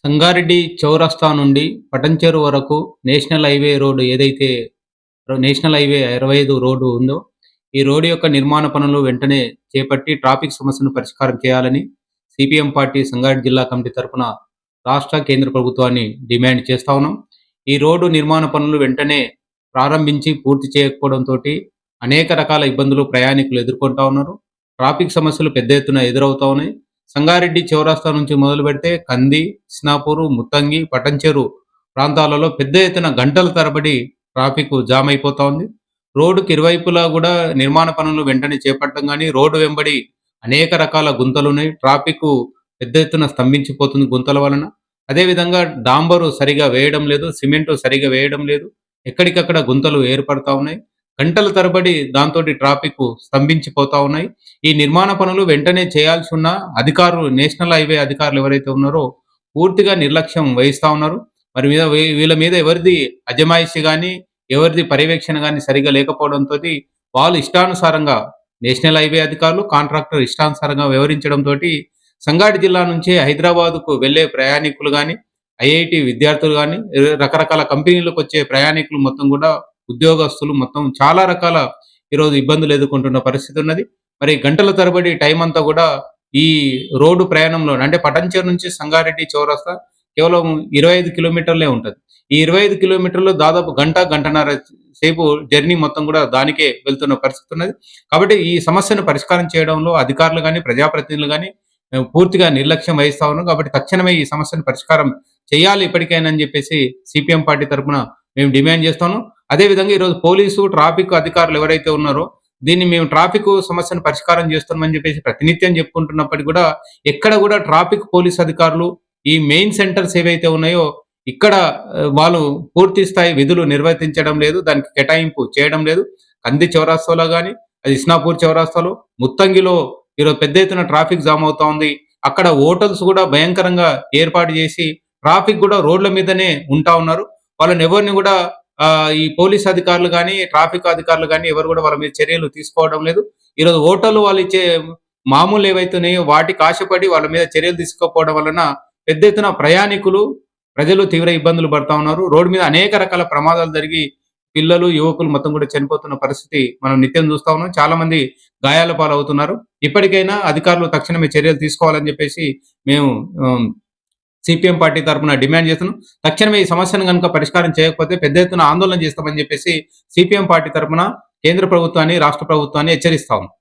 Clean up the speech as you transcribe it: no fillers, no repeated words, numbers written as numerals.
సంగారెడ్డి చౌరస్తా నుండి పటంచెరు వరకు నేషనల్ హైవే రోడ్ ఏదైతే నేషనల్ హైవే 25 రోడ్డు ఉందో, ఈ రోడ్డు యొక్క నిర్మాణ పనులు వెంటనే చేపట్టి ట్రాఫిక్ సమస్యను పరిష్కారం చేయాలని సిపిఎం పార్టీ సంగారెడ్డి జిల్లా కమిటీ తరపున రాష్ట్ర, కేంద్ర ప్రభుత్వాన్ని డిమాండ్ చేస్తా ఉన్నాం. ఈ రోడ్డు నిర్మాణ పనులు వెంటనే ప్రారంభించి పూర్తి చేయకపోవడంతోటి అనేక రకాల ఇబ్బందులు ప్రయాణికులు ఎదుర్కొంటా ఉన్నారు. ట్రాఫిక్ సమస్యలు పెద్ద ఎత్తున ఎదురవుతా ఉన్నాయి. సంగారెడ్డి చౌరస్తా నుంచి మొదలుపెడితే కంది, ఇస్నాపూరు, ముత్తంగి, పటంచెరు ప్రాంతాలలో పెద్ద ఎత్తున గంటల తరబడి ట్రాఫిక్ జామ్ అయిపోతా ఉంది. రోడ్డుకి ఇరువైపులా గూడా నిర్మాణ పనులు వెంటనే చేపట్టడం గానీ, రోడ్డు వెంబడి అనేక రకాల గుంతలున్నాయి. ట్రాఫిక్కు పెద్ద ఎత్తున స్తంభించిపోతుంది గుంతల వలన. అదేవిధంగా డాంబరు సరిగా వేయడం లేదు, సిమెంటు సరిగా వేయడం లేదు. ఎక్కడికక్కడ గుంతలు ఏర్పడతా ఉన్నాయి. గంటల తరబడి దాంతోటి ట్రాఫిక్కు స్తంభించిపోతా ఉన్నాయి. ఈ నిర్మాణ పనులు వెంటనే చేయాల్సి ఉన్న అధికారులు, నేషనల్ హైవే అధికారులు ఎవరైతే ఉన్నారో పూర్తిగా నిర్లక్ష్యం వహిస్తా ఉన్నారు. మరి వీళ్ళ మీద ఎవరిది అజమాయిషీ గాని, ఎవరిది పర్యవేక్షణ గాని సరిగ్గా లేకపోవడంతోటి వాళ్ళు ఇష్టానుసారంగా, నేషనల్ హైవే అధికారులు, కాంట్రాక్టర్ ఇష్టానుసారంగా వ్యవహరించడంతోటి సంగారెడ్డి జిల్లా నుంచి హైదరాబాద్‌కు వెళ్ళే ప్రయాణికులు గాని, ఐఐటీ విద్యార్థులు గాని, రకరకాల కంపెనీలకొచ్చే ప్రయాణికులు మొత్తం గూడా, ఉద్యోగస్తులు మొత్తం చాలా రకాల ఈరోజు ఇబ్బందులు ఎదుర్కొంటున్న పరిస్థితి ఉన్నది. మరి గంటల తరబడి టైమంతా గూడా ఈ రోడ్డు ప్రయాణంలో అంటే పటంచెరు నుంచి సంగారెడ్డి చౌరస్తా కేవలం 25 కిలోమీటర్లే ఉంటది. ఈ 25 కిలోమీటర్లు దాదాపు గంట, గంటన్నర సేపు జర్నీ మొత్తం గూడా దానికే వెళ్తున్న పరిస్థితి ఉన్నది. కాబట్టి ఈ సమస్యను పరిష్కారం చేయడంలో అధికారులు గాని, ప్రజాప్రతినిధులు గాని పూర్తిగా నిర్లక్ష్యం వహిస్తా ఉన్నారు. కాబట్టి తక్షణమే ఈ సమస్యను పరిష్కారం చేయాలి ఇప్పటికైనా అని జెప్పేసి సిపిఎం పార్టీ తరపున మేము డిమాండ్ చేస్తాము. అదేవిధంగా ఈరోజు పోలీసు, ట్రాఫిక్ అధికారులు ఎవరైతే ఉన్నారో దీన్ని మేము ట్రాఫిక్ సమస్యను పరిష్కారం చేస్తున్నామని చెప్పేసి ప్రతినిత్యం చెప్పుకుంటున్నప్పటికీ కూడా ఎక్కడ కూడా ట్రాఫిక్ పోలీస్ అధికారులు ఈ మెయిన్ సెంటర్స్ ఏవైతే ఉన్నాయో ఇక్కడ వాళ్ళు పూర్తి స్థాయి విధులు నిర్వర్తించడం లేదు. దానికి కేటాయింపు చేయడం లేదు. కంది చౌరాస్తాలో గాని, అది ఇస్నాపూర్ చౌరాస్తాలో, ముత్తంగిలో ఈరోజు పెద్ద ఎత్తున ట్రాఫిక్ జామ్ అవుతా ఉంది. అక్కడ హోటల్స్ కూడా భయంకరంగా ఏర్పాటు చేసి ట్రాఫిక్ కూడా రోడ్ల మీదనే ఉంటా ఉన్నారు. వాళ్ళని ఎవరిని కూడా ఈ పోలీస్ అధికారులు గాని, ట్రాఫిక్ అధికారులు గాని ఎవరు గూడా వాళ్ళ మీద చర్యలు తీసుకోవడం లేదు. ఈరోజు హోటళ్ళు వాళ్ళిచ్చే మామూలు ఏవైతే ఉన్నాయో వాటికి ఆశపడి వాళ్ళ మీద చర్యలు తీసుకోకపోవడం వలన పెద్ద ఎత్తున ప్రయాణికులు, ప్రజలు తీవ్ర ఇబ్బందులు పడతా ఉన్నారు. రోడ్డు మీద అనేక రకాల ప్రమాదాలు జరిగి పిల్లలు, యువకులు మొత్తం కూడా చనిపోతున్న పరిస్థితి మనం నిత్యం చూస్తా ఉన్నాం. చాలా మంది గాయాల పాలవుతున్నారు. ఇప్పటికైనా అధికారులు తక్షణమే చర్యలు తీసుకోవాలని చెప్పేసి మేము సిపిఎం పార్టీ తరపున డిమాండ్ చేస్తున్నాం. తక్షణమే ఈ సమస్యను గనుక పరిష్కారం చేయకపోతే పెద్ద ఎత్తున ఆందోళన చేస్తామని చెప్పేసి సిపిఎం పార్టీ తరపున కేంద్ర ప్రభుత్వాన్ని, రాష్ట్ర ప్రభుత్వాన్ని హెచ్చరిస్తా ఉన్నాం.